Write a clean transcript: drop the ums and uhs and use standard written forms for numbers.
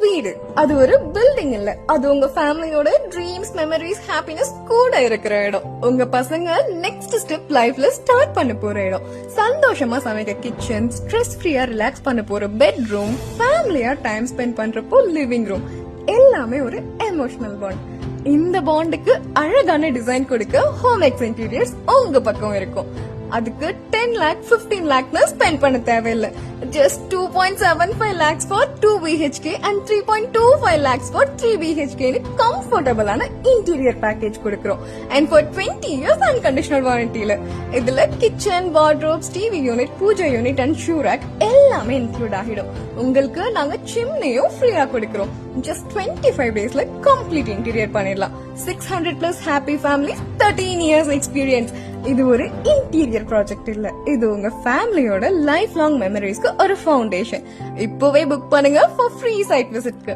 வீடு. அது ஒரு பில்டிங் இல்ல, அது உங்க ஃபேமிலியோட ட்ரீம்ஸ், மெமரிஸ், ஹாப்பினஸ் கூட இருக்கிற இடம். உங்க பசங்க நெக்ஸ்ட் ஸ்டெப் லைஃப்ல ஸ்டார்ட் பண்ண போற இடம். சந்தோஷமா சமைக்க கிச்சன், ஸ்ட்ரெஸ் ஃப்ரீயா ரிலாக்ஸ் பண்ண போற பெட்ரூம், ஃபேமிலியா டைம் ஸ்பெண்ட் பண்றப்போ லிவிங் ரூம், எல்லாமே ஒரு எமோஷனல் பாண்ட். இந்த பாண்டுக்கு அழகான டிசைன் கொடுக்க ஹோம் எக்ஸ் இன்டீரியர்ஸ் உங்க பக்கம் இருக்கும். அதுக்கு 10 lakh 15 lakh ஸ்பெண்ட் பண்ண தேவையில்லை. Just 2.75 lakhs for 2 BHK and 3.25 lakhs for 3 BHK கம்ஃபர்டபுளான இன்டீரியர் பேக்கேஜ் கொடுக்கிறோம். And for 20 years unconditional warrantyல இதுல கிச்சன், வார்ட்ரோப்ஸ், டிவி யூனிட், பூஜை யூனிட் அண்ட் ஷூ ரேக் எல்லாமே இன்க்ளூட் ஆகிடும். உங்களுக்கு நாங்க சிம்னியும் ஃப்ரீயா கொடுக்கிறோம். ஜஸ்ட் 25 daysல கம்ப்ளீட் இன்டீரியர் பண்ணிடலாம். 600+ ஹாப்பி ஃபேமிலிஸ், 13 years எக்ஸ்பீரியன்ஸ். இது ஒரு இன்டீரியர் ப்ராஜெக்ட் இல்ல, இது உங்க ஃபேமிலியோட லைஃப் லாங் மெமரிஸ்க்கு ஒரு ஃபவுண்டேஷன். இப்பவே புக் பண்ணுங்க ஃபார் ஃப்ரீ சைட் விசிட்க்கு.